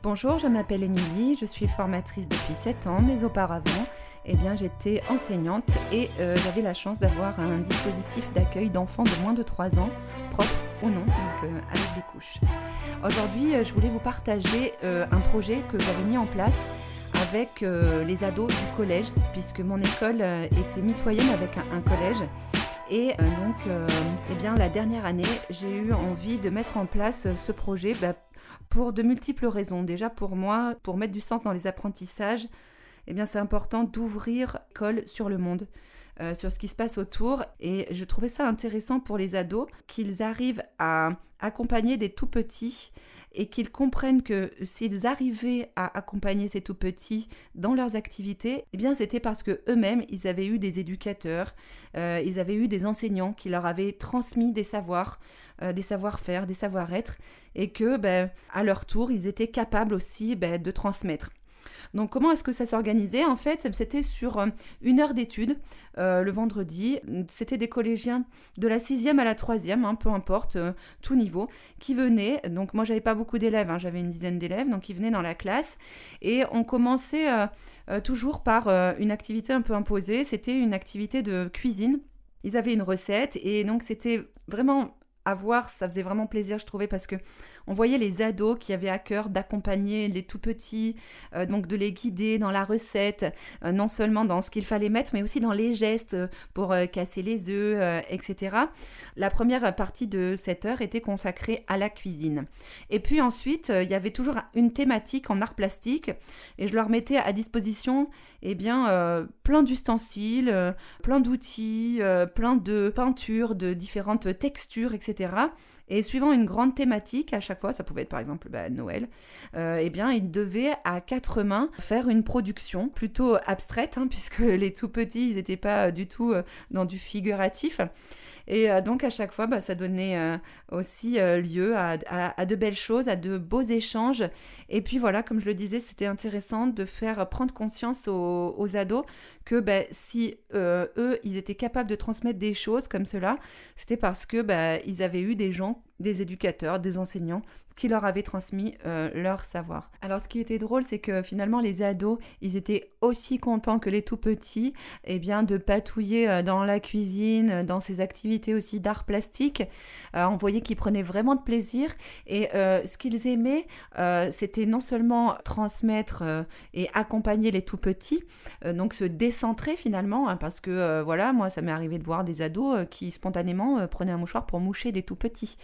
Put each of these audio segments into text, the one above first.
Bonjour, je m'appelle Émilie, je suis formatrice depuis 7 ans, mais auparavant, j'étais enseignante et j'avais la chance d'avoir un dispositif d'accueil d'enfants de moins de 3 ans, propre ou non, avec des couches. Aujourd'hui, je voulais vous partager un projet que j'avais mis en place avec les ados du collège, puisque mon école était mitoyenne avec un collège. Et la dernière année, j'ai eu envie de mettre en place ce projet pour de multiples raisons. Déjà pour moi, pour mettre du sens dans les apprentissages, c'est important d'ouvrir l'école sur le monde, sur ce qui se passe autour. Et je trouvais ça intéressant pour les ados qu'ils arrivent à accompagner des tout-petits et qu'ils comprennent que s'ils arrivaient à accompagner ces tout-petits dans leurs activités, c'était parce qu'eux-mêmes, ils avaient eu des éducateurs, ils avaient eu des enseignants qui leur avaient transmis des savoirs, des savoir-faire, des savoir-être, et que, à leur tour, ils étaient capables aussi de transmettre. Donc comment est-ce que ça s'organisait ? En fait, c'était sur 1 heure d'études le vendredi. C'était des collégiens de la 6e à la 3e, peu importe, tout niveau, qui venaient. Donc moi, j'avais pas beaucoup d'élèves, j'avais une dizaine d'élèves, donc ils venaient dans la classe. Et on commençait toujours par une activité un peu imposée. C'était une activité de cuisine. Ils avaient une recette et donc c'était vraiment... à voir, ça faisait vraiment plaisir, je trouvais, parce que on voyait les ados qui avaient à cœur d'accompagner les tout-petits, donc de les guider dans la recette, non seulement dans ce qu'il fallait mettre, mais aussi dans les gestes pour casser les œufs, etc. La première partie de cette heure était consacrée à la cuisine. Et puis ensuite, il y avait toujours une thématique en art plastique, et je leur mettais à disposition plein d'ustensiles, plein d'outils, plein de peintures de différentes textures, etc. Et suivant une grande thématique, à chaque fois, ça pouvait être par exemple Noël, ils devaient à 4 mains faire une production plutôt abstraite, puisque les tout petits, ils n'étaient pas du tout dans du figuratif. Et donc à chaque fois, ça donnait aussi lieu à de belles choses, à de beaux échanges. Et puis voilà, comme je le disais, c'était intéressant de faire prendre conscience aux ados que si eux, ils étaient capables de transmettre des choses comme cela, c'était parce que ils avaient eu des gens, des éducateurs, des enseignants qui leur avaient transmis leur savoir. Alors ce qui était drôle, c'est que finalement les ados, ils étaient aussi contents que les tout petits de patouiller dans la cuisine, dans ces activités aussi d'art plastique. On voyait qu'ils prenaient vraiment de plaisir et ce qu'ils aimaient, c'était non seulement transmettre et accompagner les tout petits, donc se décentrer finalement, parce que moi ça m'est arrivé de voir des ados qui spontanément prenaient un mouchoir pour moucher des tout petits.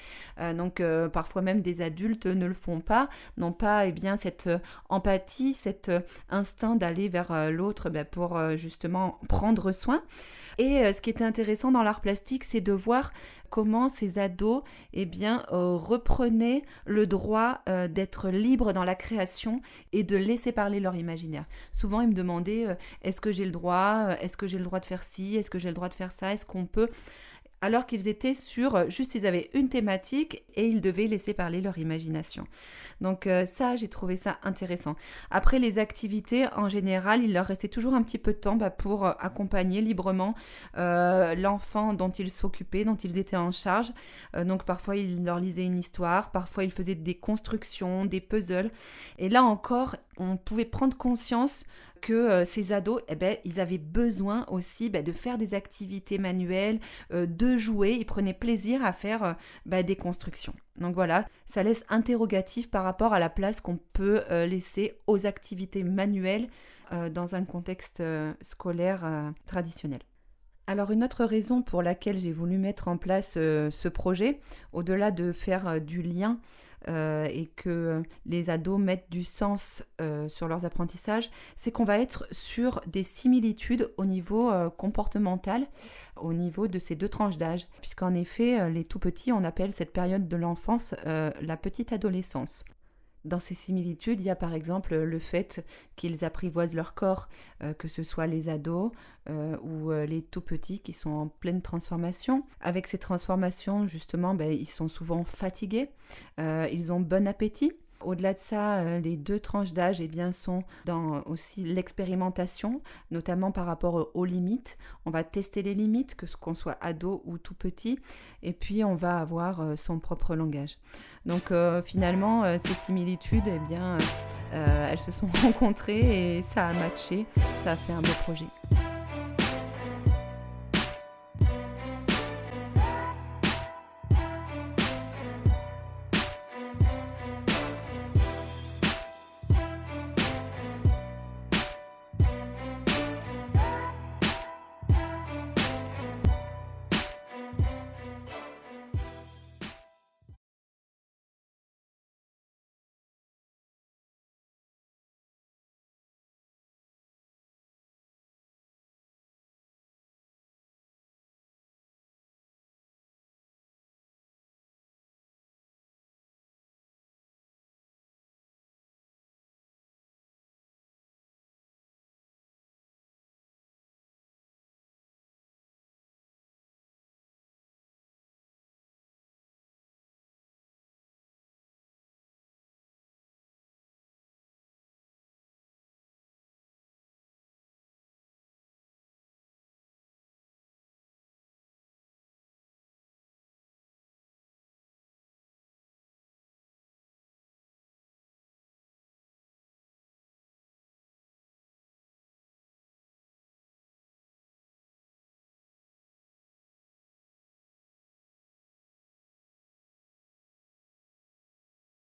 Parfois même des adultes ne le font pas, n'ont pas cette empathie, cet instinct d'aller vers l'autre pour justement prendre soin. Et ce qui était intéressant dans l'art plastique, c'est de voir comment ces ados reprenaient le droit d'être libres dans la création et de laisser parler leur imaginaire. Souvent, ils me demandaient est-ce que j'ai le droit de faire ci, est-ce que j'ai le droit de faire ça, est-ce qu'on peut... Alors qu'ils étaient ils avaient une thématique et ils devaient laisser parler leur imagination. Donc ça, j'ai trouvé ça intéressant. Après les activités, en général, il leur restait toujours un petit peu de temps pour accompagner librement l'enfant dont ils s'occupaient, dont ils étaient en charge. Donc parfois, ils leur lisaient une histoire, parfois ils faisaient des constructions, des puzzles. Et là encore, on pouvait prendre conscience que ces ados, ils avaient besoin aussi de faire des activités manuelles, de jouer. Ils prenaient plaisir à faire des constructions. Donc voilà, ça laisse interrogatif par rapport à la place qu'on peut laisser aux activités manuelles dans un contexte scolaire traditionnel. Alors une autre raison pour laquelle j'ai voulu mettre en place ce projet, au-delà de faire du lien et que les ados mettent du sens sur leurs apprentissages, c'est qu'on va être sur des similitudes au niveau comportemental, au niveau de ces 2 tranches d'âge. Puisqu'en effet, les tout petits, on appelle cette période de l'enfance la petite adolescence. Dans ces similitudes, il y a par exemple le fait qu'ils apprivoisent leur corps, que ce soit les ados ou les tout petits qui sont en pleine transformation. Avec ces transformations, justement, ils sont souvent fatigués, ils ont bon appétit. Au-delà de ça, les 2 tranches d'âge sont dans aussi l'expérimentation, notamment par rapport aux limites. On va tester les limites, qu'on soit ado ou tout petit, et puis on va avoir son propre langage. Donc finalement, ces similitudes, elles se sont rencontrées et ça a matché, ça a fait un beau projet.